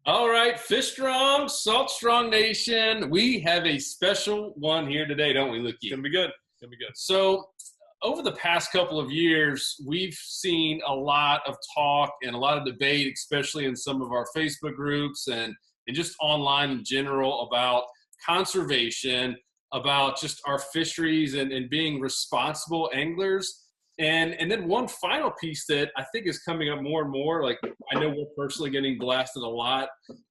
All right, Fish Strong, Salt Strong Nation. We have a special one here today, don't we, Luki? It's gonna be good. It's gonna be good. So, over the past couple of years, we've seen a lot of talk and a lot of debate, especially in some of our Facebook groups and just online in general, about conservation, about just our fisheries and being responsible anglers. And then one final piece that I think is coming up more and more, like I know we're personally getting blasted a lot,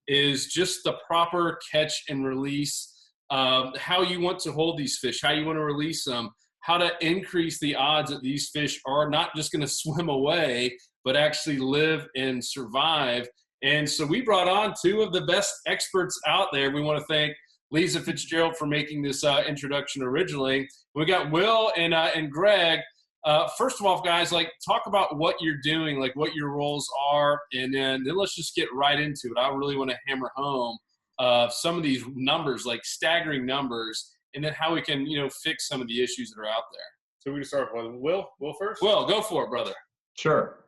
is just the proper catch and release, how you want to hold these fish, how you want to release them, how to increase the odds that these fish are not just going to swim away, but actually live and survive. And so we brought on two of the best experts out there. We want to thank Lisa Fitzgerald for making this introduction originally. We got Will and Greg. First of all, guys, like talk about what you're doing, like what your roles are, and then let's just get right into it. I really want to hammer home some of these numbers, like staggering numbers, and then how we can, fix some of the issues that are out there. So we're gonna start with Will. Will first. Will, go for it, brother. Sure.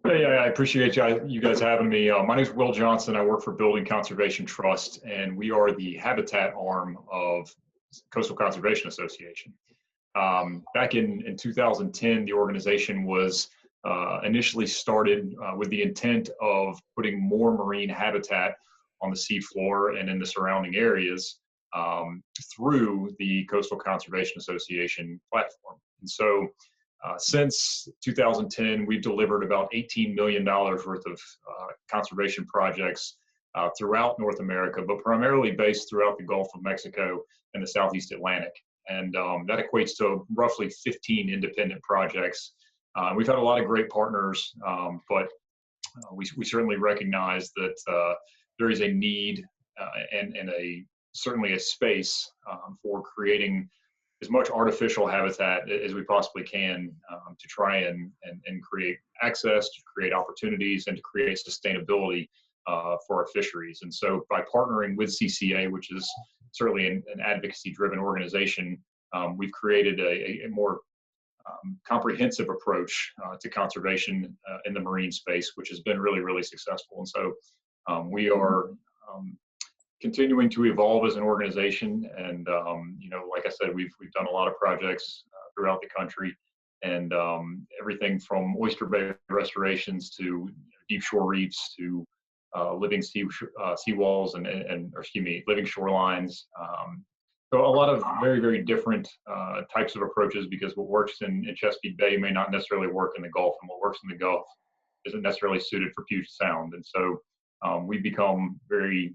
Hey, I appreciate you guys having me. My name is Will Johnson. I work for Building Conservation Trust, and we are the habitat arm of Coastal Conservation Association. Back in 2010, the organization was initially started with the intent of putting more marine habitat on the seafloor and in the surrounding areas through the Coastal Conservation Association platform. And so since 2010, we've delivered about $18 million worth of conservation projects throughout North America, but primarily based throughout the Gulf of Mexico and the Southeast Atlantic. And that equates to roughly 15 independent projects. We've had a lot of great partners, but we certainly recognize that there is a need and certainly a space for creating as much artificial habitat as we possibly can to try and create access, to create opportunities, and to create sustainability for our fisheries. And so by partnering with CCA, which is certainly an advocacy-driven organization, we've created a more comprehensive approach to conservation in the marine space, which has been really, really successful. And so we are continuing to evolve as an organization. And, like I said, we've done a lot of projects throughout the country, and everything from oyster bay restorations to deep shore reefs to living seawalls and living shorelines. So a lot of very, very different types of approaches, because what works in Chesapeake Bay may not necessarily work in the Gulf, and what works in the Gulf isn't necessarily suited for Puget Sound. And so we've become very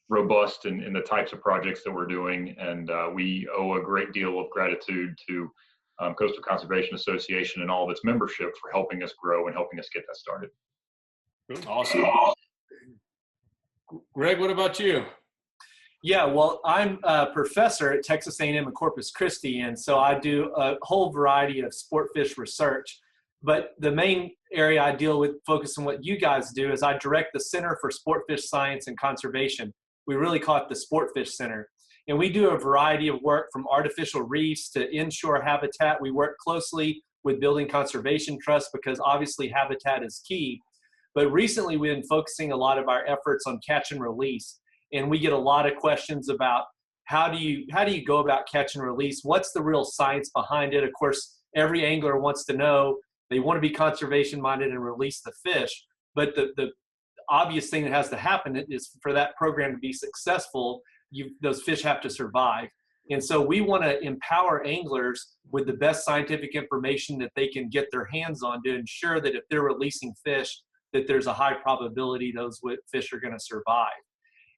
robust in the types of projects that we're doing, and we owe a great deal of gratitude to Coastal Conservation Association and all of its membership for helping us grow and helping us get that started. Awesome. Greg, what about you? Yeah, well, I'm a professor at Texas A&M in Corpus Christi, and so I do a whole variety of sport fish research. But the main area I deal with, focus on what you guys do, is I direct the Center for Sportfish Science and Conservation. We really call it the Sportfish Center. And we do a variety of work from artificial reefs to inshore habitat. We work closely with Building Conservation Trust because obviously habitat is key. But recently we've been focusing a lot of our efforts on catch and release. And we get a lot of questions about how do you go about catch and release? What's the real science behind it? Of course, every angler wants to know. They want to be conservation minded and release the fish. But the obvious thing that has to happen is for that program to be successful, those fish have to survive. And so we want to empower anglers with the best scientific information that they can get their hands on to ensure that if they're releasing fish, that there's a high probability those fish are going to survive.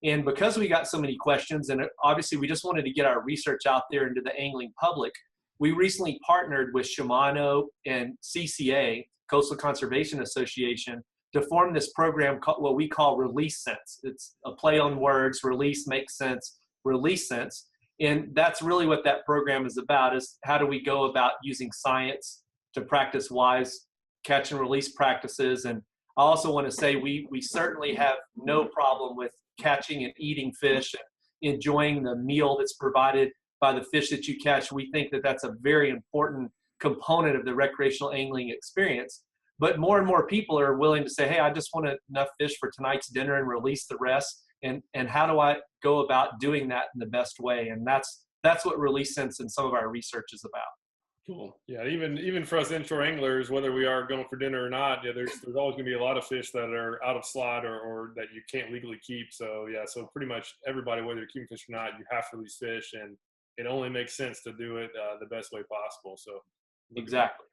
And because we got so many questions, and obviously we just wanted to get our research out there into the angling public, we recently partnered with Shimano and CCA, Coastal Conservation Association, to form this program called what we call Release Sense. It's a play on words. Release makes sense, release sense. And that's really what that program is about, is how do we go about using science to practice wise catch and release practices. And I also want to say we certainly have no problem with catching and eating fish and enjoying the meal that's provided by the fish that you catch. We think that that's a very important component of the recreational angling experience. But more and more people are willing to say, hey, I just want enough fish for tonight's dinner and release the rest. And how do I go about doing that in the best way? And that's what Release Sense and some of our research is about. Cool. Yeah, even for us inshore anglers, whether we are going for dinner or not, yeah, there's always going to be a lot of fish that are out of slot or that you can't legally keep. So yeah, so pretty much everybody, whether you're keeping fish or not, you have to release fish, and it only makes sense to do it the best way possible. So exactly.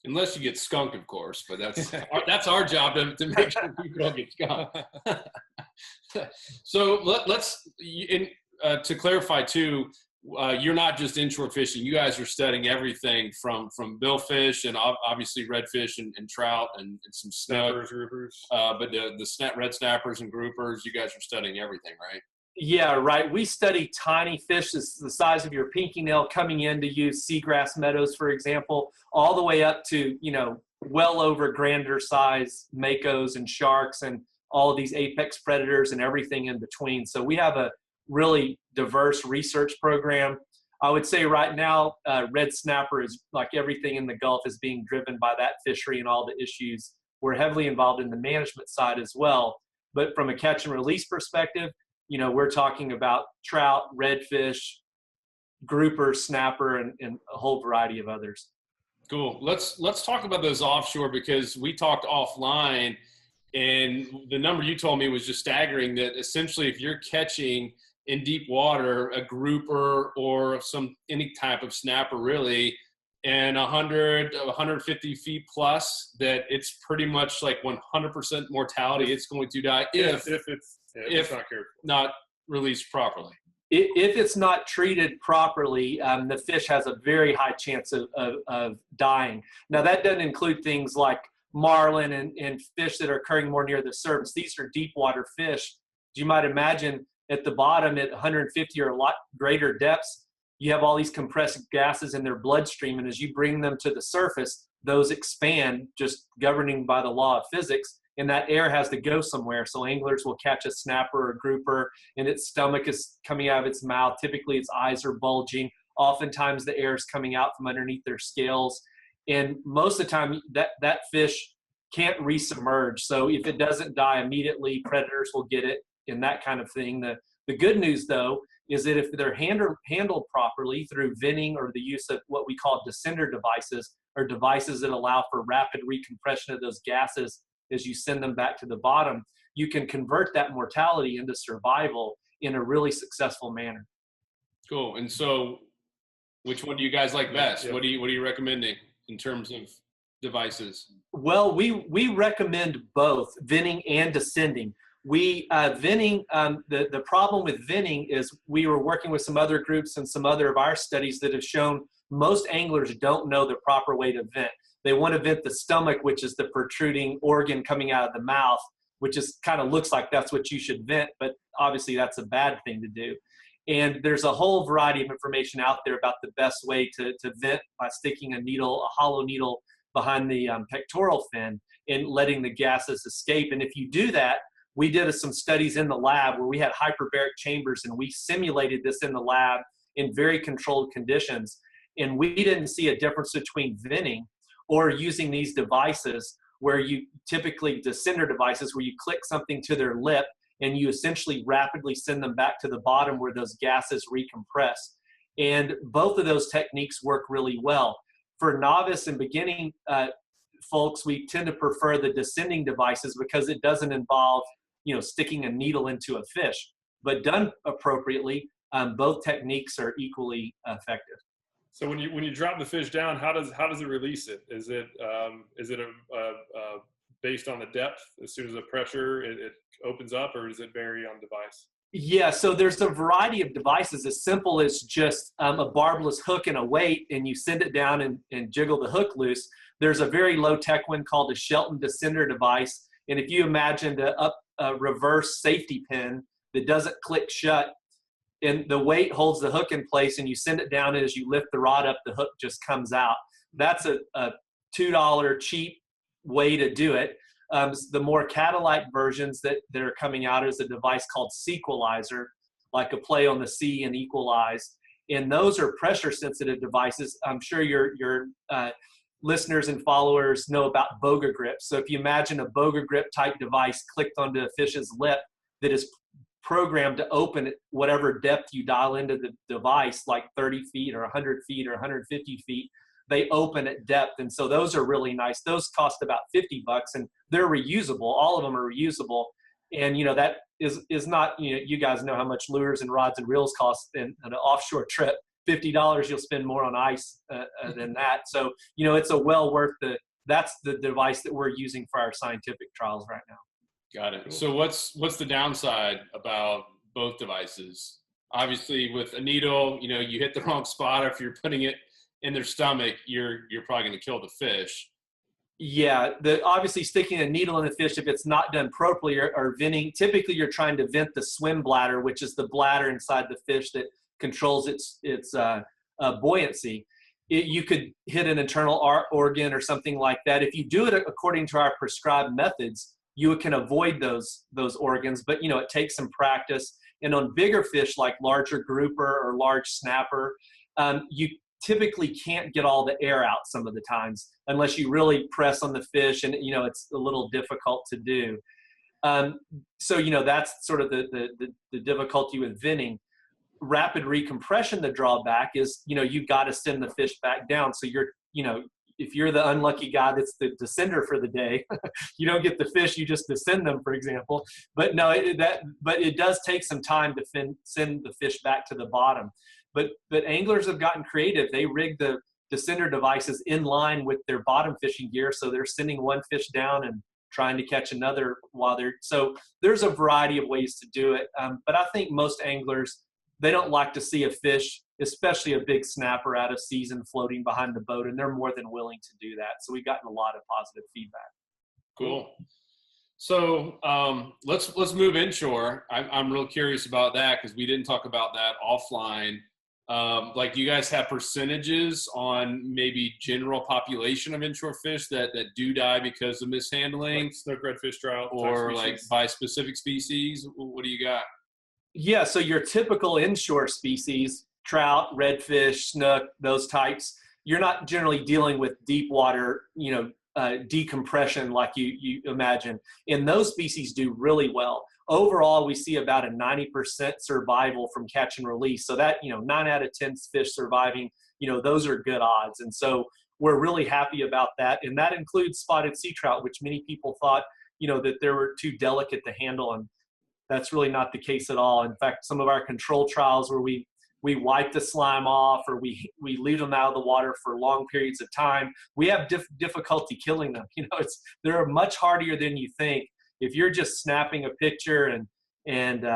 Unless you get skunked, of course, but that's our job to make sure people don't get skunked. So let's to clarify too. You're not just inshore fishing. You guys are studying everything from billfish and obviously redfish and trout and some snappers, groupers. But the red snappers and groupers, you guys are studying everything, right? Yeah, right. We study tiny fish the size of your pinky nail coming in to use seagrass meadows, for example, all the way up to, well over grander size makos and sharks and all of these apex predators and everything in between. So we have a really diverse research program. I would say right now, red snapper is like everything in the Gulf is being driven by that fishery and all the issues. We're heavily involved in the management side as well. But from a catch and release perspective, we're talking about trout, redfish, grouper, snapper, and a whole variety of others. Cool. Let's talk about those offshore, because we talked offline, and the number you told me was just staggering, that essentially if you're catching in deep water a grouper or any type of snapper really, and 150 feet plus, that it's pretty much like 100% mortality. It's going to die if it's not careful, not released properly. If it's not treated properly, the fish has a very high chance of dying. Now, that doesn't include things like marlin and fish that are occurring more near the surface. These are deep water fish. You might imagine at the bottom at 150 or a lot greater depths, you have all these compressed gases in their bloodstream, and as you bring them to the surface, those expand, just governing by the law of physics, and that air has to go somewhere. So anglers will catch a snapper or grouper, and its stomach is coming out of its mouth. Typically, its eyes are bulging. Oftentimes, the air is coming out from underneath their scales. And most of the time, that fish can't resubmerge. So if it doesn't die immediately, predators will get it and that kind of thing. The good news, though, is that if they're handled properly through venting or the use of what we call descender devices, or devices that allow for rapid recompression of those gases as you send them back to the bottom, you can convert that mortality into survival in a really successful manner. Cool. And so which one do you guys like best? Yeah. What are you recommending in terms of devices? Well, we recommend both venting and descending. Venting, the problem with venting is we were working with some other groups and some other of our studies that have shown most anglers don't know the proper way to vent. They want to vent the stomach, which is the protruding organ coming out of the mouth, which is kind of looks like that's what you should vent, but obviously that's a bad thing to do. And there's a whole variety of information out there about the best way to vent by sticking a hollow needle behind the pectoral fin and letting the gases escape. And if you do that, we did some studies in the lab where we had hyperbaric chambers, and we simulated this in the lab in very controlled conditions. And we didn't see a difference between venting or using these devices where you typically descender devices where you click something to their lip and you essentially rapidly send them back to the bottom where those gases recompress. And both of those techniques work really well. For novice and beginning folks, we tend to prefer the descending devices because it doesn't involve sticking a needle into a fish. But done appropriately, both techniques are equally effective. So when you drop the fish down, how does it release it? Is it based on the depth? As soon as the pressure it opens up, or does it vary on device? Yeah, so there's a variety of devices as simple as just a barbless hook and a weight, and you send it down and jiggle the hook loose. There's a very low-tech one called a Shelton descender device, and if you imagine a reverse safety pin that doesn't click shut, and the weight holds the hook in place, and you send it down, and as you lift the rod up, the hook just comes out. That's a $2 cheap way to do it. The more cat-like versions that are coming out is a device called Sequelizer, like a play on the C and equalize. And those are pressure-sensitive devices. I'm sure your listeners and followers know about boga grip. So if you imagine a boga grip type device clicked onto a fish's lip that is programmed to open at whatever depth you dial into the device, like 30 feet or 100 feet or 150 feet, they open at depth. And so those are really nice. Those cost about $50 and they're reusable. All of them are reusable. And, you know, that is not, you know, you guys know how much lures and rods and reels cost in an offshore trip. $50, you'll spend more on ice than that. So, you know, it's a well worth that's the device that we're using for our scientific trials right now. Got it. So what's the downside about both devices? Obviously with a needle, you know, you hit the wrong spot, or if you're putting it in their stomach, you're probably going to kill the fish. Yeah, obviously sticking a needle in the fish, if it's not done properly, or venting, typically you're trying to vent the swim bladder, which is the bladder inside the fish that controls its buoyancy. You could hit an internal organ or something like that. If you do it according to our prescribed methods, you can avoid those organs, but you know, it takes some practice. And on bigger fish like larger grouper or large snapper, you typically can't get all the air out some of the times unless you really press on the fish, and you know, it's a little difficult to do. So you know, that's sort of the difficulty with venting. Rapid recompression, the drawback is, you know, you've got to send the fish back down. So you're, you know, if you're the unlucky guy that's the descender for the day, you don't get the fish, you just descend them, for example. But no, but it does take some time to send the fish back to the bottom. But anglers have gotten creative. They rig the descender devices in line with their bottom fishing gear, so they're sending one fish down and trying to catch another while they're. So there's a variety of ways to do it. But I think most anglers, they don't like to see a fish, especially a big snapper, out of season floating behind the boat, and they're more than willing to do that. So we've gotten a lot of positive feedback. Cool. So let's move inshore. I'm real curious about that because we didn't talk about that offline. Like, do you guys have percentages on maybe general population of inshore fish that do die because of mishandling? Like snook, redfish, trout, or like by specific species? What do you got? Yeah, so your typical inshore species, trout, redfish, snook, those types, you're not generally dealing with deep water, you know, decompression like you imagine. And those species do really well. Overall, we see about a 90% survival from catch and release. So that, you know, 9 out of 10 fish surviving, you know, those are good odds. And so we're really happy about that. And that includes spotted sea trout, which many people thought, you know, that they were too delicate to handle. And that's really not the case at all. In fact, some of our control trials where we wipe the slime off, or we leave them out of the water for long periods of time, we have difficulty killing them. You know, they're much harder than you think. If you're just snapping a picture and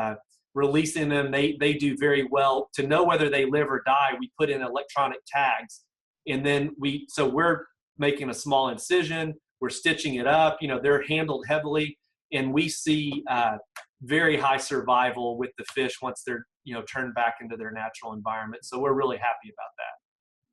releasing them, they do very well. To know whether they live or die, we put in electronic tags, and then so we're making a small incision, we're stitching it up. You know, they're handled heavily, and we see very high survival with the fish once they're, you know, turned back into their natural environment. So we're really happy about that.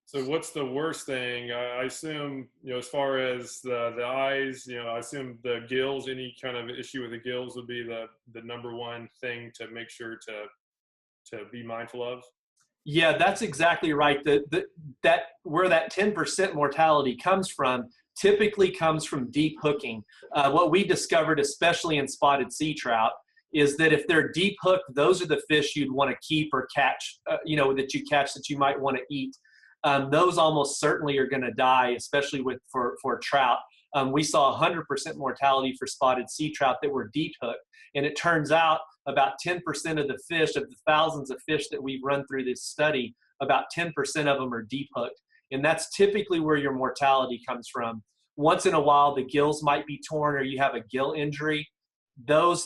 So what's the worst thing? I assume, you know, as far as the eyes, you know, I assume the gills, any kind of issue with the gills would be the number one thing to make sure to be mindful of. Yeah, that's exactly right. That where that 10% mortality comes from typically comes from deep hooking. What we discovered, especially in spotted sea trout, is that if they're deep hooked, those are the fish you'd want to keep or catch, you know, that you catch that you might want to eat. Those almost certainly are going to die, especially for trout. We saw 100% mortality for spotted sea trout that were deep hooked. And it turns out about 10% of the fish, of the thousands of fish that we've run through this study, about 10% of them are deep hooked. And that's typically where your mortality comes from. Once in a while, the gills might be torn or you have a gill injury.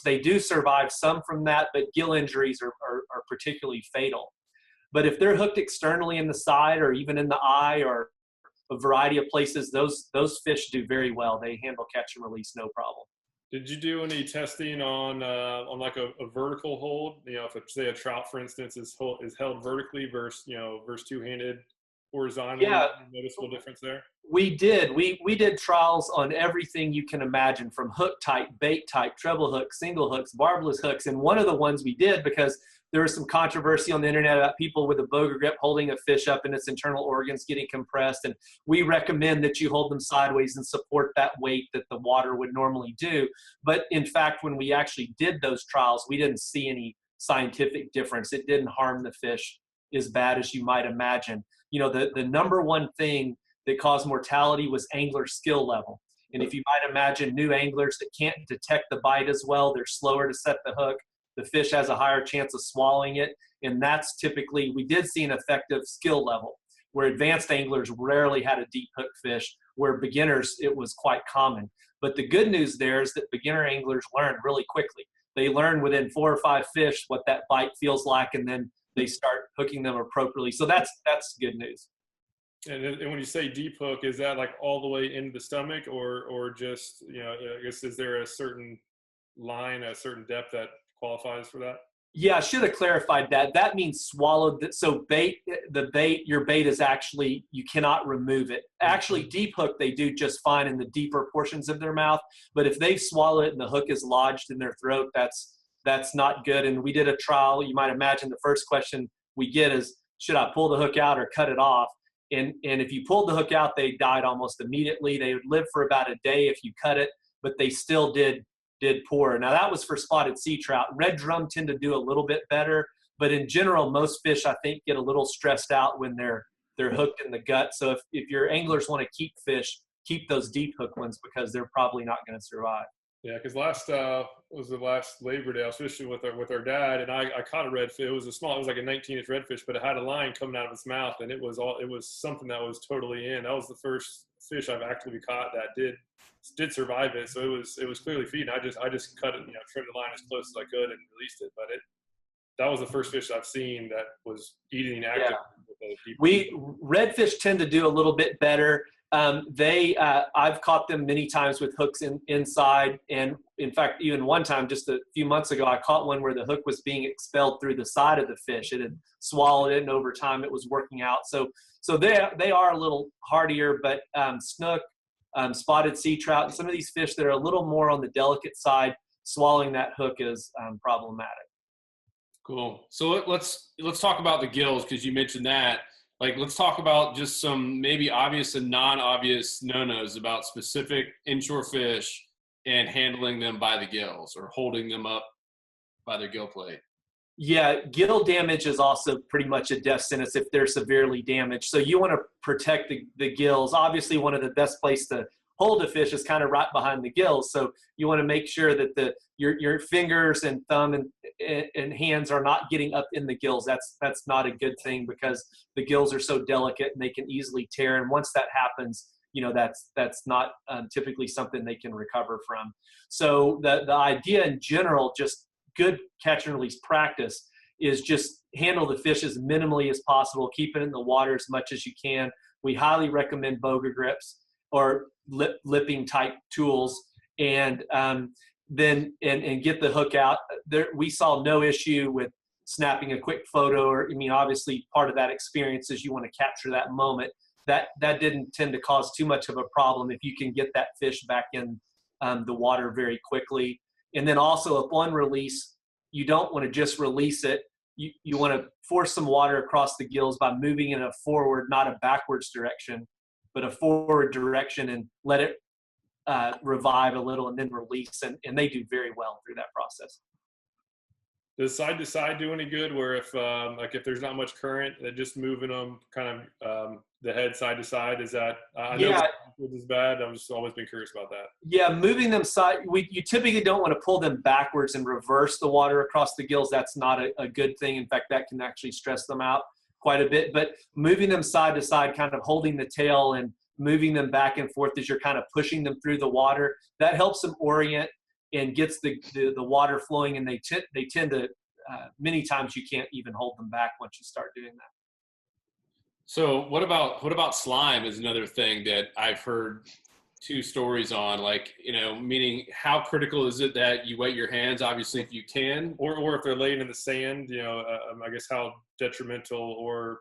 They do survive some from that, but gill injuries are particularly fatal. But if they're hooked externally in the side or even in the eye or a variety of places, those fish do very well. They handle catch and release no problem. Did you do any testing on like a vertical hold? You know, if say a trout, for instance, is held vertically versus two-handed, horizontally? Yeah. Noticeable difference there? We did. We did trials on everything you can imagine, from hook type, bait type, treble hooks, single hooks, barbless hooks. And one of the ones we did, because there was some controversy on the internet about people with a boga grip holding a fish up and its internal organs getting compressed. And we recommend that you hold them sideways and support that weight that the water would normally do. But in fact, when we actually did those trials, we didn't see any scientific difference. It didn't harm the fish as bad as you might imagine. You know, the number one thing that caused mortality was angler skill level. And if you might imagine, new anglers that can't detect the bite as well, they're slower to set the hook. The fish has a higher chance of swallowing it. And that's typically, we did see an effective skill level, where advanced anglers rarely had a deep hook fish, where beginners, it was quite common. But the good news there is that beginner anglers learn really quickly. They learn within 4 or 5 fish what that bite feels like, and then they start hooking them appropriately. So that's good news. And when you say deep hook, is that like all the way into the stomach, or just, you know, I guess, is there a certain line, a certain depth that qualifies for that? Yeah, I should have clarified that. That means swallowed. So your bait is actually, you cannot remove it. Actually, deep hook, they do just fine in the deeper portions of their mouth. But if they swallow it and the hook is lodged in their throat, that's not good. And we did a trial. You might imagine the first question we get is, should I pull the hook out or cut it off? And if you pulled the hook out, they died almost immediately. They would live for about a day if you cut it, but they still did poor. Now that was for spotted sea trout. Red drum tend to do a little bit better, but in general, most fish, I think, get a little stressed out when they're hooked in the gut. So if your anglers want to keep fish, keep those deep hook ones, because they're probably not going to survive. Yeah, because last Labor Day, I was fishing with our dad, and I caught a redfish. It was like a 19-inch redfish, but it had a line coming out of its mouth, and it was something that was totally in. That was the first fish I've actually caught that did survive it. So it was clearly feeding. I just cut it, you know, trimmed the line as close as I could and released it. But that was the first fish I've seen that was eating active. Yeah. Redfish tend to do a little bit better. I've caught them many times with hooks inside, and in fact, even one time just a few months ago, I caught one where the hook was being expelled through the side of the fish. It had swallowed it, and over time it was working out. So they are a little hardier, but snook, spotted sea trout, and some of these fish that are a little more on the delicate side, swallowing that hook is problematic. Cool. So let's talk about the gills, because you mentioned that. Like, let's talk about just some maybe obvious and non-obvious no-nos about specific inshore fish and handling them by the gills, or holding them up by their gill plate. Yeah, gill damage is also pretty much a death sentence if they're severely damaged. So you want to protect the gills. Obviously, one of the best places to hold a fish is kind of right behind the gills. So you want to make sure that your fingers and thumb and hands are not getting up in the gills. That's not a good thing, because the gills are so delicate and they can easily tear. And once that happens, you know, that's not typically something they can recover from. So the idea in general, just good catch and release practice, is just handle the fish as minimally as possible. Keep it in the water as much as you can. We highly recommend boga grips or lipping type tools, and then get the hook out. There, we saw no issue with snapping a quick photo, or, I mean, obviously part of that experience is you want to capture that moment. That didn't tend to cause too much of a problem if you can get that fish back in the water very quickly. And then also, upon release, you don't want to just release it. You want to force some water across the gills by moving in a forward, not a backwards direction, but a forward direction, and let it revive a little and then release. And they do very well through that process. Does side to side do any good, where if there's not much current, that just moving them kind of the head side to side, is that, I know is bad. I've just always been curious about that. Yeah, moving them side, you typically don't want to pull them backwards and reverse the water across the gills. That's not a good thing. In fact, that can actually stress them out quite a bit. But moving them side to side, kind of holding the tail and moving them back and forth as you're kind of pushing them through the water, that helps them orient and gets the water flowing. And they tend to, many times you can't even hold them back once you start doing that. So what about slime is another thing that I've heard two stories on, like, you know, meaning how critical is it that you wet your hands, obviously, if you can, or if they're laying in the sand, you know, I guess how detrimental or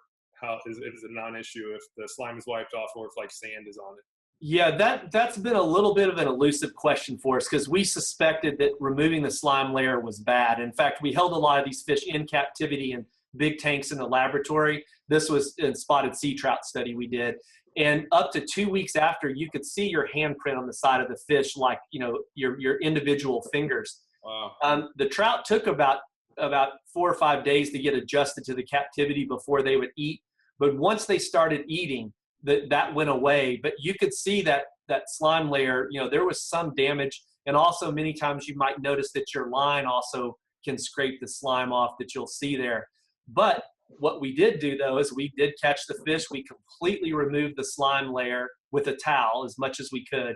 is it a non-issue if the slime is wiped off or if like sand is on it? Yeah, that's been a little bit of an elusive question for us because we suspected that removing the slime layer was bad. In fact, we held a lot of these fish in captivity in big tanks in the laboratory. This was a spotted sea trout study we did. And up to 2 weeks after, you could see your handprint on the side of the fish, like, you know, your individual fingers. Wow. The trout took about 4 or 5 days to get adjusted to the captivity before they would eat. But once they started eating, that went away. But you could see that slime layer, you know, there was some damage. And also many times you might notice that your line also can scrape the slime off that you'll see there. But what we did do, though, is we did catch the fish. We completely removed the slime layer with a towel as much as we could,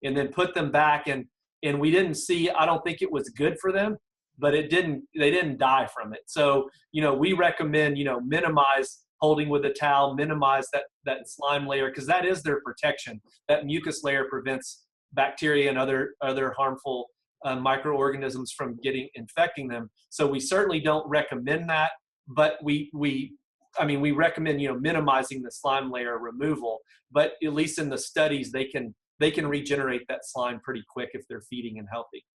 and then put them back. And we didn't see, I don't think it was good for them, but they didn't die from it. So, you know, we recommend, you know, minimize holding with a towel, minimize that slime layer, because that is their protection. That mucus layer prevents bacteria and other harmful microorganisms from infecting them. So we certainly don't recommend that. But we recommend, you know, minimizing the slime layer removal. But at least in the studies, they can regenerate that slime pretty quick if they're feeding and healthy.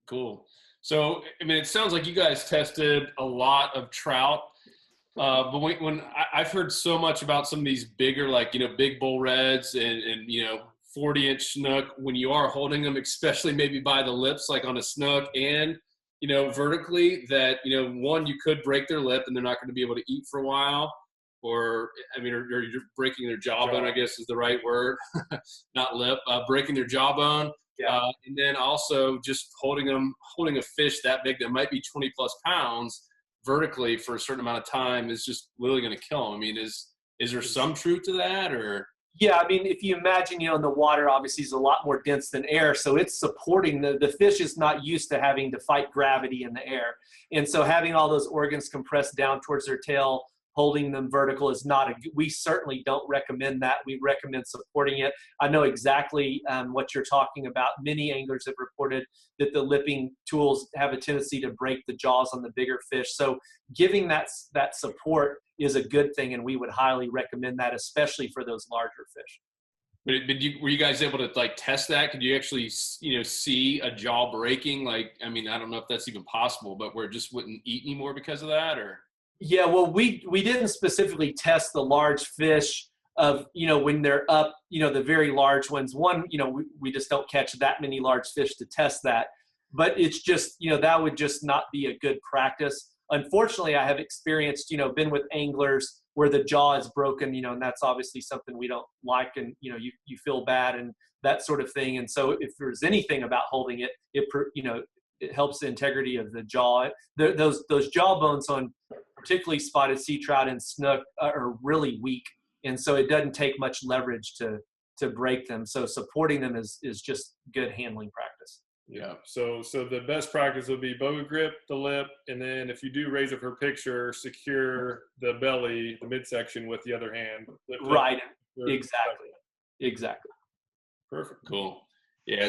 Cool. So, I mean, it sounds like you guys tested a lot of trout. But when I've heard so much about some of these bigger, like, you know, big bull reds and you know, 40-inch snook, when you are holding them, especially maybe by the lips, like on a snook and, you know, vertically, that, you know, one, you could break their lip and they're not going to be able to eat for a while, or, I mean, or you're breaking their jawbone, I guess is the right word, not lip, breaking their jawbone. Yeah. And then also just holding a fish that big that might be 20 plus pounds vertically for a certain amount of time is just literally going to kill them. I mean, is there some truth to that, or? Yeah, I mean, if you imagine, you know, in the water, obviously is a lot more dense than air, so it's supporting the fish is not used to having to fight gravity in the air. And so having all those organs compressed down towards their tail, holding them vertical is not we certainly don't recommend that. We recommend supporting it. I know exactly what you're talking about. Many anglers have reported that the lipping tools have a tendency to break the jaws on the bigger fish. So giving that support is a good thing, and we would highly recommend that, especially for those larger fish. But were you guys able to like test that? Could you actually, you know, see a jaw breaking? Like, I mean, I don't know if that's even possible, but where it just wouldn't eat anymore because of that, or? Yeah, well, we didn't specifically test the large fish of, you know, when they're up, you know, the very large ones. One, you know, we just don't catch that many large fish to test that. But it's just, you know, that would just not be a good practice. Unfortunately, I have experienced, you know, been with anglers where the jaw is broken, you know, and that's obviously something we don't like, and, you know, you feel bad and that sort of thing. And so if there's anything about holding it, you know, it helps the integrity of the jaw. Those jaw bones on particularly spotted sea trout and snook are really weak. And so it doesn't take much leverage to break them. So supporting them is just good handling practice. Yeah. So the best practice would be boga grip the lip, and then if you do raise it for picture, secure the belly, the midsection with the other hand. Right. Exactly. Perfect. Cool. Yeah,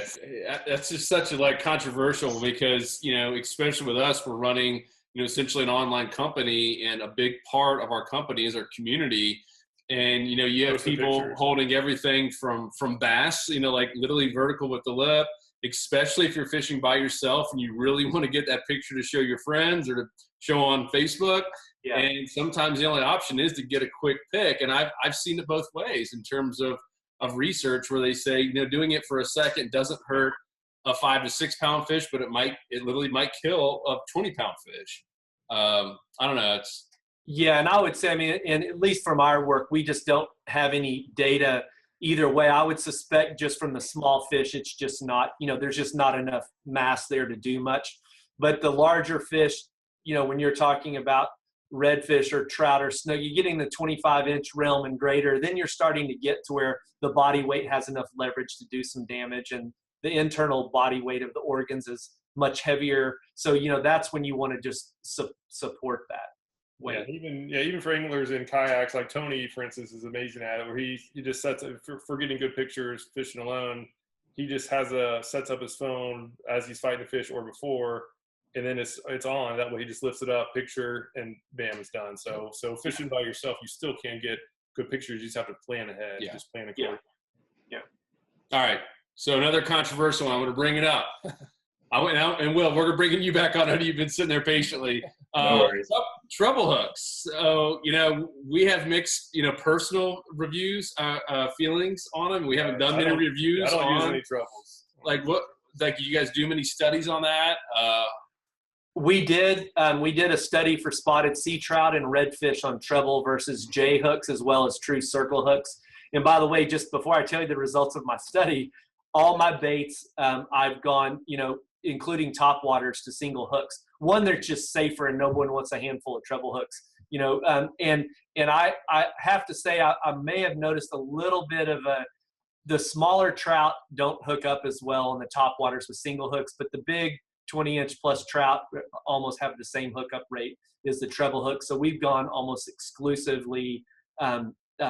that's just such a like controversial, because, you know, especially with us, we're running, you know, essentially an online company, and a big part of our company is our community. And, you know, you have people holding everything from bass, you know, like literally vertical with the lip, especially if you're fishing by yourself and you really want to get that picture to show your friends or to show on Facebook. Yeah. And sometimes the only option is to get a quick pic. And I've seen it both ways in terms of research, where they say, you know, doing it for a second doesn't hurt a 5 to 6 pound fish, but it literally might kill a 20-pound fish. I don't know. Yeah, and I would say, I mean, and at least from our work, we just don't have any data either way. I would suspect just from the small fish, it's just not, you know, there's just not enough mass there to do much. But the larger fish, you know, when you're talking about redfish or trout or snook, you're getting the 25-inch realm and greater, then you're starting to get to where the body weight has enough leverage to do some damage, and the internal body weight of the organs is much heavier. So, you know, that's when you want to just support that weight. Yeah, even for anglers in kayaks, like Tony, for instance, is amazing at it, where he just sets it for getting good pictures, fishing alone. He just sets up his phone as he's fighting the fish or before, and then it's on. That way he just lifts it up, picture, and bam, it's done. So fishing by yourself, you still can get good pictures. You just have to plan ahead. Yeah. Just plan accordingly. Yeah. All right. So another controversial one. I'm going to bring it up. And Will, we're bringing you back on. I know you've been sitting there patiently. No worries. Treble hooks. So, we have mixed, personal reviews, feelings on them. We haven't done many reviews I don't use on any trebles. Like you guys do many studies on that? We did a study for spotted sea trout and redfish on treble versus J hooks as well as true circle hooks. And by the way, just before I tell you the results of my study, all my baits, I've gone, including top waters, to single hooks. One, they're just safer and no one wants a handful of treble hooks, and I have to say, I may have noticed a little bit of the smaller trout don't hook up as well in the top waters with single hooks, but the big 20-inch plus trout almost have the same hookup rate as the treble hook. So we've gone almost exclusively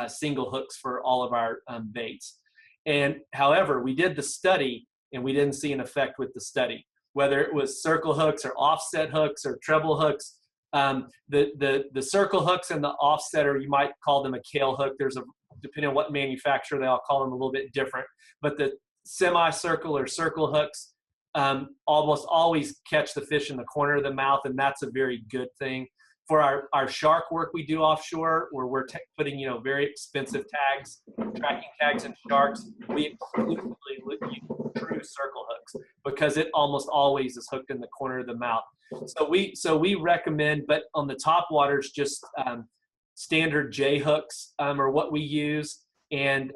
single hooks for all of our baits. And however, we did the study and we didn't see an effect with the study, whether it was circle hooks or offset hooks or treble hooks. The circle hooks and the offset, or you might call them a kale hook. Depending on what manufacturer, they all call them a little bit different. But the semicircle or circle hooks almost always catch the fish in the corner of the mouth, and that's a very good thing. For our shark work we do offshore, where we're putting very expensive tags, tracking tags and sharks, we exclusively use true circle hooks because it almost always is hooked in the corner of the mouth. So we recommend, but on the top waters, just standard J hooks are what we use, and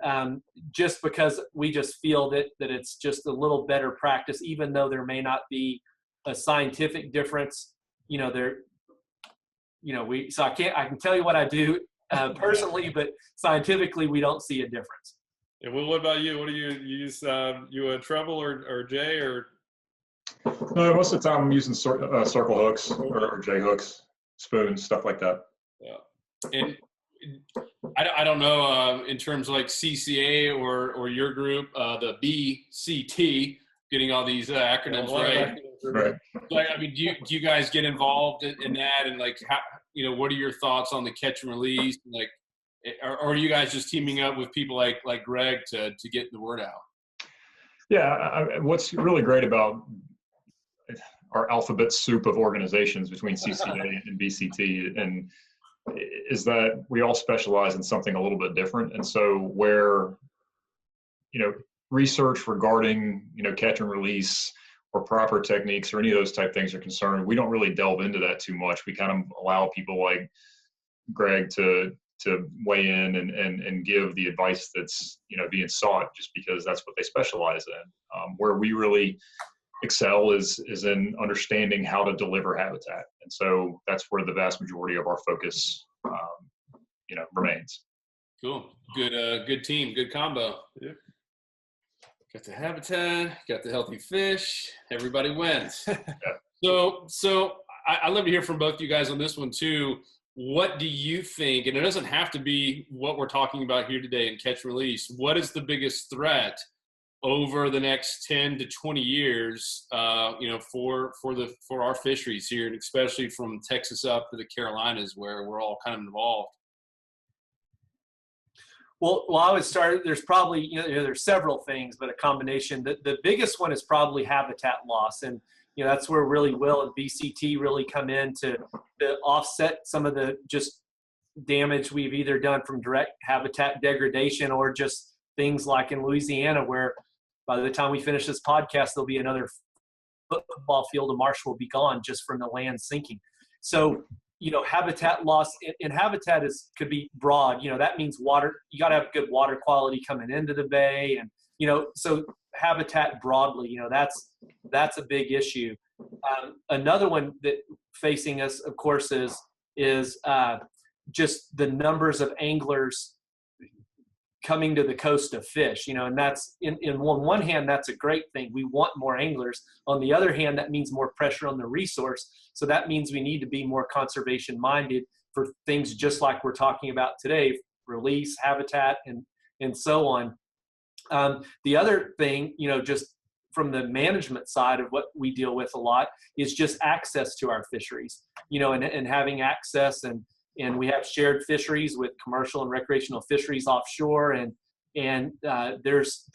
just because we just feel that it's just a little better practice, even though there may not be a scientific difference. I can tell you what I do personally, but scientifically we don't see a difference. And Will, what about you? What do you use? You a treble or J or? No, most of the time I'm using circle hooks or J hooks, spoons, stuff like that. Yeah. And I don't know in terms of like CCA or your group, the BCT, getting all these acronyms right. Right. Like, I mean, do you guys get involved in that, and like, how, what are your thoughts on the catch and release? Like, or are you guys just teaming up with people like Greg to get the word out? Yeah, what's really great about our alphabet soup of organizations between CCA and BCT and is that we all specialize in something a little bit different. And so where, research regarding, catch and release or proper techniques or any of those type things are concerned, we don't really delve into that too much. We kind of allow people like Greg to weigh in and give the advice that's, being sought just because that's what they specialize in. Where we really excel is in understanding how to deliver habitat. And so that's where the vast majority of our focus, remains. Cool. Good team, good combo. Yeah. Got the habitat, got the healthy fish, everybody wins. Yeah. So I'd love to hear from both you guys on this one too. What do you think, and it doesn't have to be what we're talking about here today in catch and release, what is the biggest threat over the next 10 to 20 years, for our fisheries here, and especially from Texas up to the Carolinas where we're all kind of involved? Well, I would start, there's probably, there's several things, but a combination. The biggest one is probably habitat loss. And, that's where really Will and BCT really come in to offset some of the just damage we've either done from direct habitat degradation or just things like in Louisiana, where by the time we finish this podcast, there'll be another football field of marsh will be gone just from the land sinking. So, habitat loss, and habitat could be broad. That means water. You got to have good water quality coming into the bay, and so habitat broadly. That's a big issue. Another one that facing us, of course, is just the numbers of anglers coming to the coast to fish. And that's on one hand, that's a great thing. We want more anglers. On the other hand, that means more pressure on the resource. So that means we need to be more conservation minded for things just like we're talking about today, release, habitat, and so on. The other thing, just from the management side of what we deal with a lot is just access to our fisheries, and having access, and we have shared fisheries with commercial and recreational fisheries offshore, and there's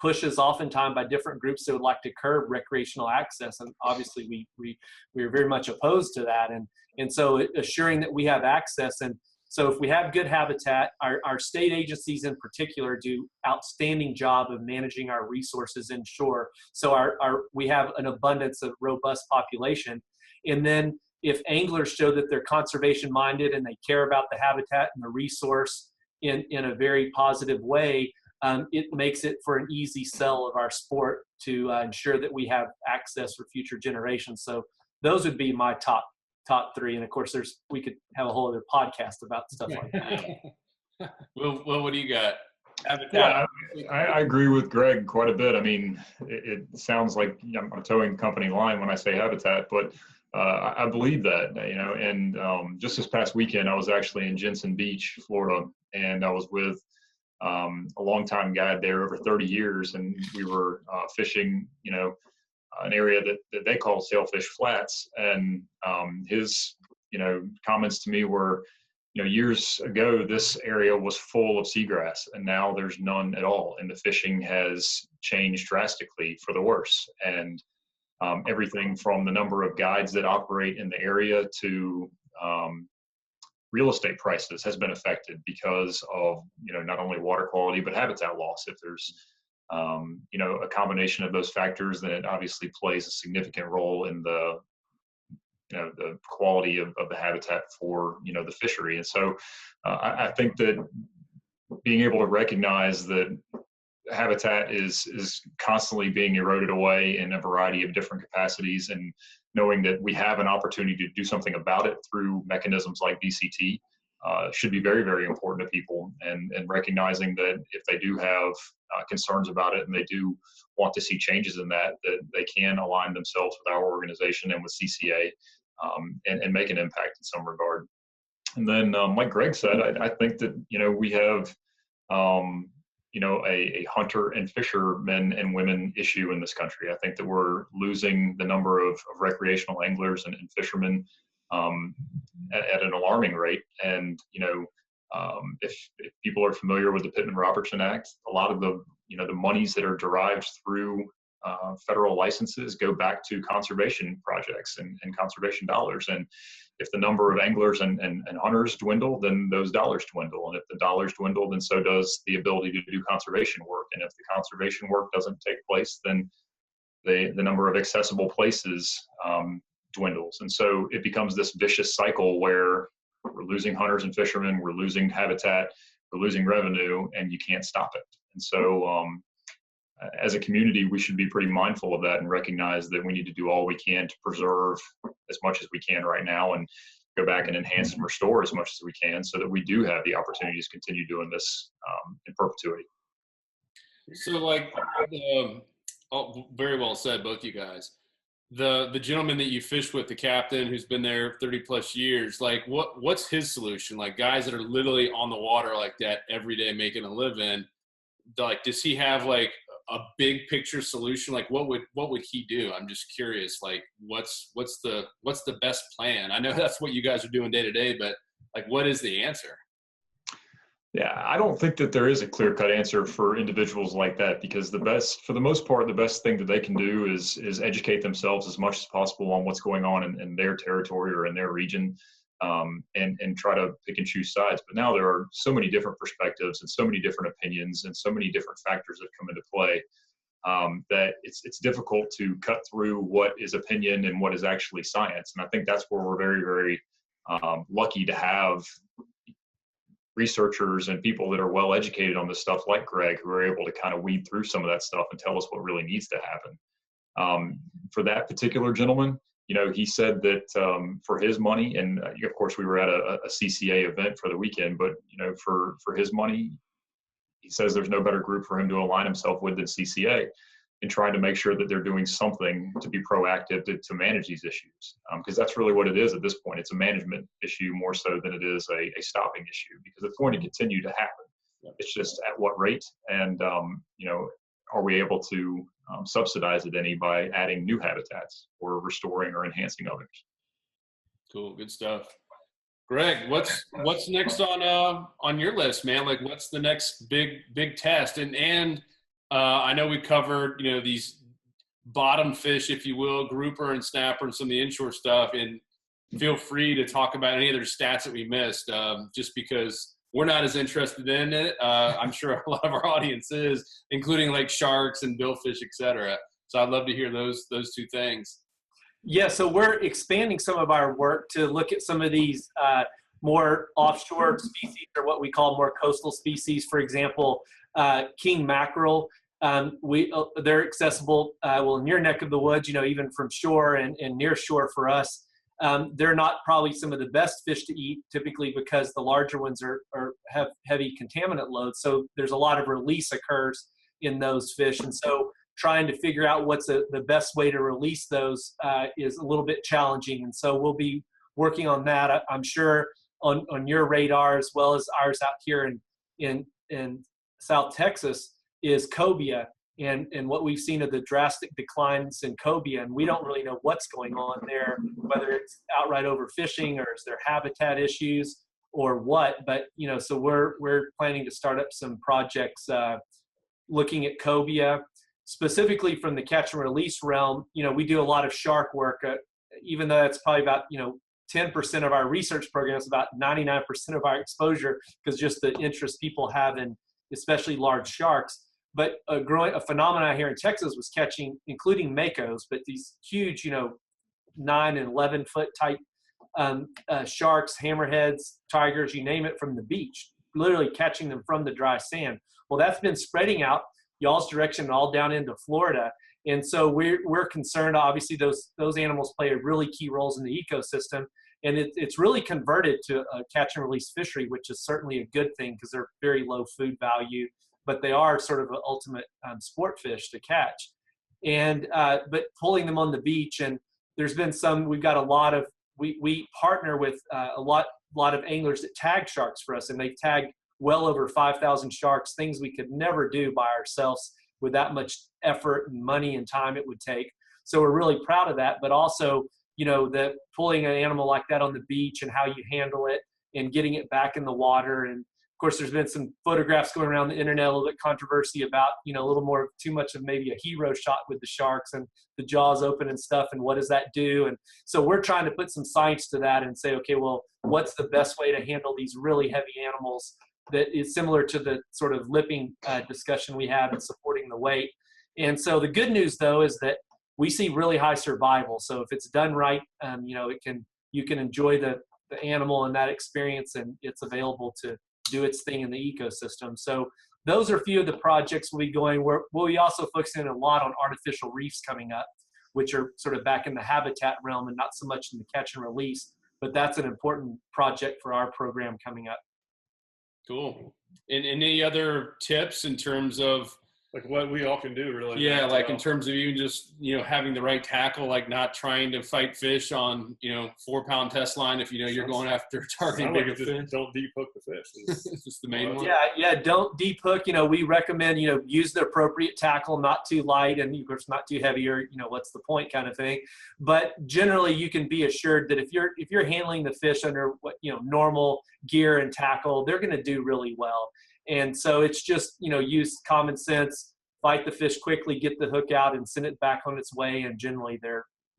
pushes oftentimes by different groups that would like to curb recreational access, and obviously we are very much opposed to that, and so assuring that we have access. And so if we have good habitat, our state agencies in particular do outstanding job of managing our resources inshore. So we have an abundance of robust population. And then if anglers show that they're conservation minded and they care about the habitat and the resource in a very positive way, it makes it for an easy sell of our sport to ensure that we have access for future generations. So those would be my top three. And of course, we could have a whole other podcast about stuff like that. Will, what do you got? Yeah, I agree with Greg quite a bit. I mean, it sounds like I'm towing company line when I say habitat, but I believe that, and just this past weekend, I was actually in Jensen Beach, Florida, and I was with a longtime guide there over 30 years, and we were fishing, an area that they call Sailfish Flats, and his, comments to me were, years ago, this area was full of seagrass, and now there's none at all, and the fishing has changed drastically for the worse. And everything from the number of guides that operate in the area to real estate prices has been affected because of, not only water quality, but habitat loss. If there's, a combination of those factors, then it obviously plays a significant role in the quality of the habitat for, the fishery. And so I think that being able to recognize that habitat is constantly being eroded away in a variety of different capacities, and knowing that we have an opportunity to do something about it through mechanisms like BCT should be very, very important to people, and recognizing that if they do have concerns about it and they do want to see changes in that they can align themselves with our organization and with CCA and make an impact in some regard. And then like Greg said, I think that, we have a hunter and fishermen and women issue in this country. I think that we're losing the number of recreational anglers and fishermen at an alarming rate. And, if people are familiar with the Pittman-Robertson Act, a lot of the monies that are derived through federal licenses go back to conservation projects and conservation dollars. And if the number of anglers and hunters dwindle, then those dollars dwindle. And if the dollars dwindle, then so does the ability to do conservation work. And if the conservation work doesn't take place, then the number of accessible places dwindles. And so it becomes this vicious cycle where we're losing hunters and fishermen, we're losing habitat, we're losing revenue, and you can't stop it. And so as a community, we should be pretty mindful of that and recognize that we need to do all we can to preserve as much as we can right now, and go back and enhance and restore as much as we can, so that we do have the opportunity to continue doing this in perpetuity. So very well said, both you guys. The gentleman that you fished with, the captain who's been there 30 plus years, what's his solution? Like, guys that are literally on the water like that every day making a living, does he have a big picture solution? What would he do? I'm just curious. What's the best plan? I know that's what you guys are doing day to day, but what is the answer? Yeah, I don't think that there is a clear-cut answer for individuals like that, because for the most part, the best thing that they can do is educate themselves as much as possible on what's going on in their territory or in their region, and try to pick and choose sides. But now there are so many different perspectives and so many different opinions and so many different factors that come into play that it's difficult to cut through what is opinion and what is actually science. And I think that's where we're very, very lucky to have researchers and people that are well educated on this stuff, like Greg, who are able to kind of weed through some of that stuff and tell us what really needs to happen. For that particular gentleman, he said that for his money, and of course we were at a CCA event for the weekend, but for his money, he says there's no better group for him to align himself with than CCA, in trying to make sure that they're doing something to be proactive to manage these issues. Because that's really what it is at this point. It's a management issue more so than it is a stopping issue, because it's going to continue to happen. It's just at what rate, and are we able to subsidize it any by adding new habitats or restoring or enhancing others. Cool, good stuff. Greg, what's next on your list, man? Like, what's the next big test? And I know we covered, you know, these bottom fish, if you will, grouper and snapper and some of the inshore stuff. And feel free to talk about any other stats that we missed, just because we're not as interested in it. I'm sure a lot of our audience is, including like sharks and billfish, et cetera. So I'd love to hear those two things. Yeah, so we're expanding some of our work to look at some of these more offshore species, or what we call more coastal species. For example, king mackerel. They're accessible, well, in your neck of the woods, you know, even from shore and near shore for us. They're not probably some of the best fish to eat, typically because the larger ones have heavy contaminant loads. So there's a lot of release occurs in those fish. And so trying to figure out what's the best way to release those is a little bit challenging. And so we'll be working on that. I'm sure on your radar, as well as ours out here in South Texas, is cobia. And what we've seen of the drastic declines in cobia, and we don't really know what's going on there, whether it's outright overfishing or is there habitat issues or what. But, you know, so we're planning to start up some projects looking at cobia, specifically from the catch and release realm. You know, we do a lot of shark work, even though that's probably about, 10% of our research program. Is about 99% of our exposure, because just the interest people have in especially large sharks. But a phenomenon here in Texas was catching, including makos, but these huge, 9 and 11 foot type sharks, hammerheads, tigers, you name it, from the beach, literally catching them from the dry sand. Well, that's been spreading out y'all's direction all down into Florida. And so we're concerned. Obviously, those animals play a really key roles in the ecosystem, and it's really converted to a catch and release fishery, which is certainly a good thing because they're very low food value, but they are sort of an ultimate sport fish to catch. And but pulling them on the beach, and there's been we've got a lot of, we partner with a lot of anglers that tag sharks for us, and they've tagged well over 5,000 sharks, things we could never do by ourselves with that much effort and money and time it would take. So we're really proud of that, but also, that pulling an animal like that on the beach and how you handle it and getting it back in the water. And of course, there's been some photographs going around the internet, a little bit controversy about, a little more, too much of maybe a hero shot with the sharks and the jaws open and stuff. And what does that do? And so we're trying to put some science to that and say, okay, well, what's the best way to handle these really heavy animals that is similar to the sort of lipping discussion we had in supporting the weight. And so the good news, though, is that we see really high survival. So if it's done right, you can enjoy the animal and that experience, and it's available to do its thing in the ecosystem. So those are a few of the projects we'll be going. We'll be also focusing a lot on artificial reefs coming up, which are sort of back in the habitat realm and not so much in the catch and release. But that's an important project for our program coming up. Cool. And any other tips in terms of like what we all can do, really? Yeah, like in terms of even just, having the right tackle, like not trying to fight fish on, 4-pound test line if you're going after targeting bigger fish. Don't deep hook the fish. It's just the main one. Yeah, don't deep hook. We recommend, use the appropriate tackle, not too light and of course not too heavy, or what's the point kind of thing. But generally you can be assured that if you're handling the fish under what, normal gear and tackle, they're going to do really well. And so it's just, use common sense, fight the fish quickly, get the hook out and send it back on its way. And generally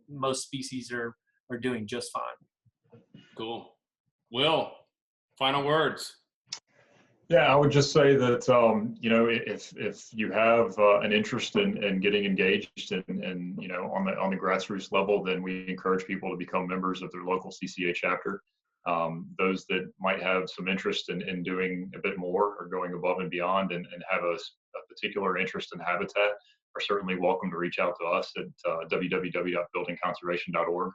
most species are doing just fine. Cool. Will, final words. Yeah, I would just say that, if you have an interest in getting engaged and on the grassroots level, then we encourage people to become members of their local CCA chapter. Those that might have some interest in doing a bit more or going above and beyond and have a particular interest in habitat are certainly welcome to reach out to us at www.buildingconservation.org.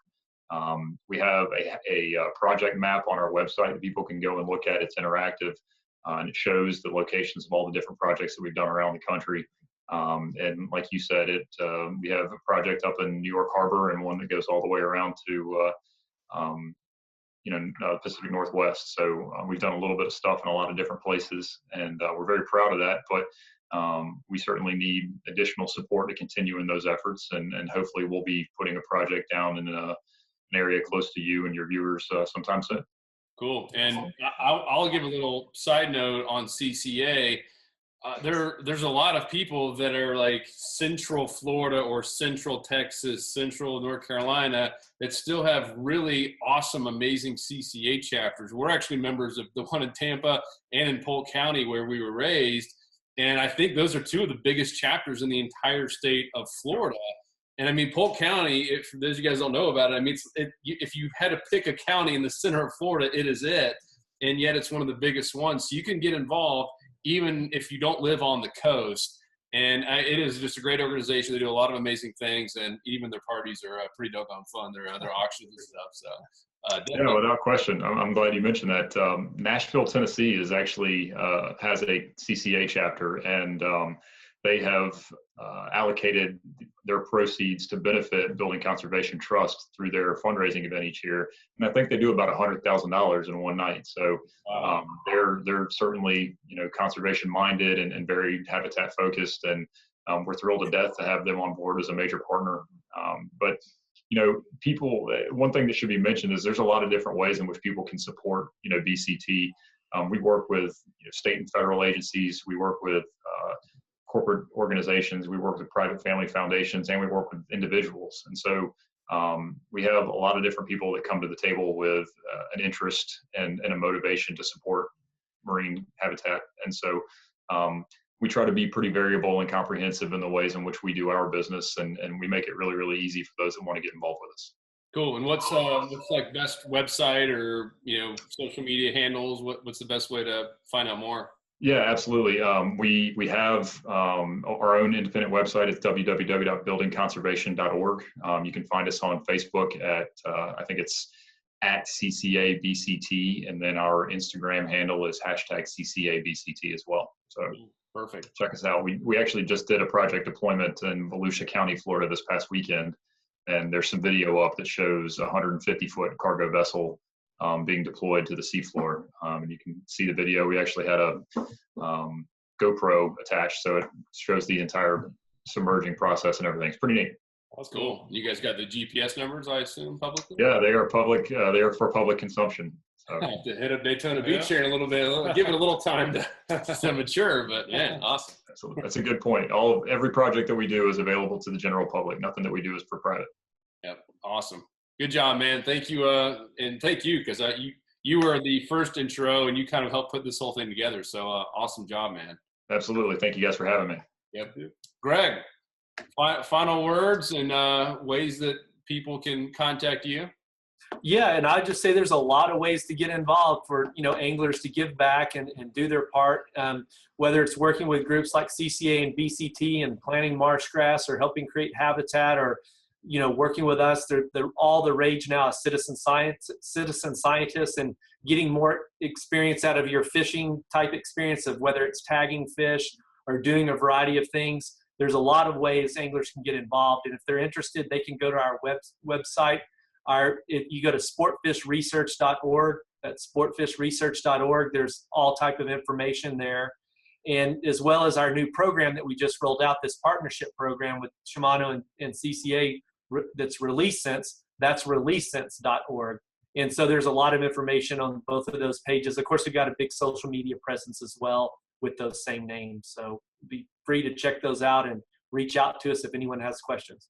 We have a project map on our website that people can go and look at. It's interactive, and it shows the locations of all the different projects that we've done around the country. And like you said, we have a project up in New York Harbor and one that goes all the way around to Pacific Northwest. So we've done a little bit of stuff in a lot of different places, and we're very proud of that. But we certainly need additional support to continue in those efforts, and hopefully we'll be putting a project down in an area close to you and your viewers sometime soon. Cool. And I'll give a little side note on CCA. There's a lot of people that are like Central Florida or Central Texas, Central North Carolina that still have really awesome, amazing CCA chapters. We're actually members of the one in Tampa and in Polk County where we were raised. And I think those are two of the biggest chapters in the entire state of Florida. And I mean, Polk County, for those of you guys don't know about it, I mean, if you had to pick a county in the center of Florida, it is it. And yet it's one of the biggest ones. So you can get involved even if you don't live on the coast. And it is just a great organization. They do a lot of amazing things. And even their parties are pretty doggone fun. Their auctions and stuff. So yeah, without question. I'm glad you mentioned that. Nashville, Tennessee is actually has a CCA chapter, and they have allocated their proceeds to benefit Building Conservation Trust through their fundraising event each year. And I think they do about $100,000 in one night. So they're certainly, conservation minded and very habitat focused. And we're thrilled to death to have them on board as a major partner. But people, one thing that should be mentioned is there's a lot of different ways in which people can support, BCT. We work with state and federal agencies. We work with corporate organizations, we work with private family foundations, and we work with individuals. And so we have a lot of different people that come to the table with an interest and a motivation to support marine habitat. And so we try to be pretty variable and comprehensive in the ways in which we do our business, and we make it really, really easy for those that want to get involved with us. Cool. And what's like best website or social media handles? What's the best way to find out more? Yeah, absolutely. We have our own independent website. It's www.buildingconservation.org. You can find us on Facebook at, I think it's at CCABCT, and then our Instagram handle is #CCABCT as well. So perfect. Check us out. We actually just did a project deployment in Volusia County, Florida this past weekend, and there's some video up that shows a 150-foot cargo vessel being deployed to the seafloor. And you can see the video. We actually had a GoPro attached, so it shows the entire submerging process and everything. It's pretty neat. That's cool. You guys got the GPS numbers, I assume, publicly? Yeah, they are public. They are for public consumption. So. I have to hit up Daytona Beach here in a little bit. Give it a little time to mature, but man, awesome. That's a good point. Every project that we do is available to the general public. Nothing that we do is for private. Yep, awesome. Good job, man. Thank you, and thank you, because you were the first intro, and you kind of helped put this whole thing together. So awesome job, man. Absolutely. Thank you guys for having me. Yep. Greg, final words and ways that people can contact you. Yeah, and I'd just say there's a lot of ways to get involved for anglers to give back and do their part, whether it's working with groups like CCA and BCT and planting marsh grass, or helping create habitat, or working with us. They're all the rage now as citizen scientists, and getting more experience out of your fishing type experience of whether it's tagging fish or doing a variety of things. There's a lot of ways anglers can get involved, and if they're interested, they can go to our website. If you go to sportfishresearch.org, that's sportfishresearch.org. There's all type of information there. And as well as our new program that we just rolled out, this partnership program with Shimano and CCA that's Release Sense, that's releasesense.org. And so there's a lot of information on both of those pages. Of course, we've got a big social media presence as well with those same names. So be free to check those out and reach out to us if anyone has questions.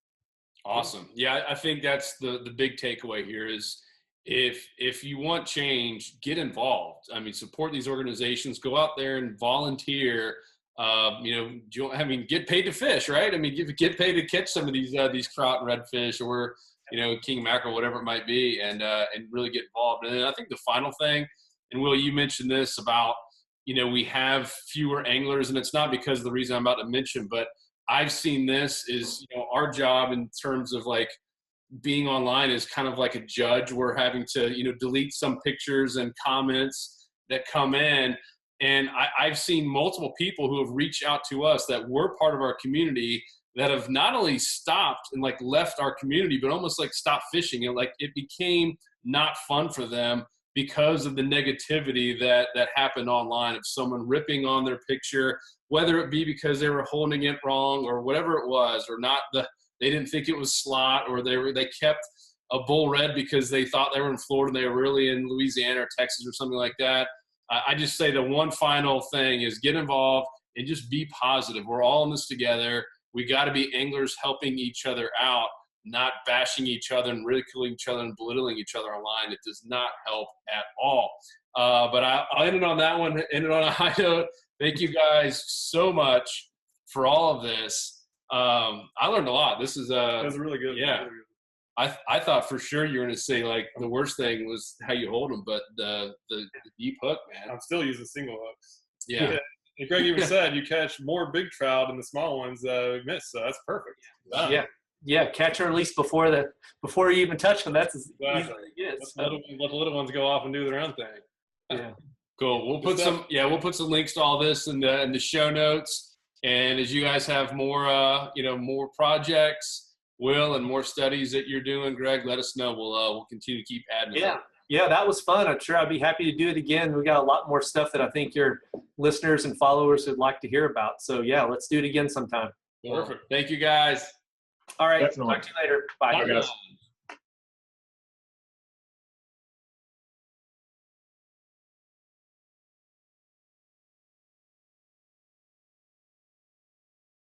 Awesome. Yeah, I think that's the big takeaway here is if you want change, get involved. I mean, support these organizations, go out there and volunteer. Get paid to fish, right? I mean, get paid to catch some of these trout and redfish, or king mackerel, whatever it might be, and really get involved. And then I think the final thing, and Will, you mentioned this about we have fewer anglers, and it's not because of the reason I'm about to mention, but I've seen this is our job in terms of like being online is kind of like a judge. We're having to delete some pictures and comments that come in. And I've seen multiple people who have reached out to us that were part of our community that have not only stopped and like left our community, but almost like stopped fishing. And like it became not fun for them because of the negativity that happened online of someone ripping on their picture, whether it be because they were holding it wrong or whatever it was, or not they didn't think it was slot, or they kept a bull red because they thought they were in Florida and they were really in Louisiana or Texas or something like that. I just say the one final thing is get involved and just be positive. We're all in this together. We got to be anglers helping each other out, not bashing each other and ridiculing each other and belittling each other online. It does not help at all. But I'll end it on that one, end it on a high note. Thank you guys so much for all of this. I learned a lot. This is That was really good. Yeah. Really good. I thought for sure you were going to say like the worst thing was how you hold them, but the deep hook, man. I'm still using single hooks. Yeah. And Greg even said you catch more big trout than the small ones we miss, so that's perfect. Yeah, catch or release before you even touch them. That's as easy as it gets. Let the little ones go off and do their own thing. Yeah. Cool. We'll put some links to all this in the show notes. And as you guys have more more projects, Will, and more studies that you're doing, Greg, let us know. We'll continue to keep adding. Yeah, that was fun. I'm sure I'd be happy to do it again. We got a lot more stuff that I think your listeners and followers would like to hear about. So yeah, let's do it again sometime. Perfect. Thank you guys. All right. Definitely. Talk to you later. Bye. Bye, guys.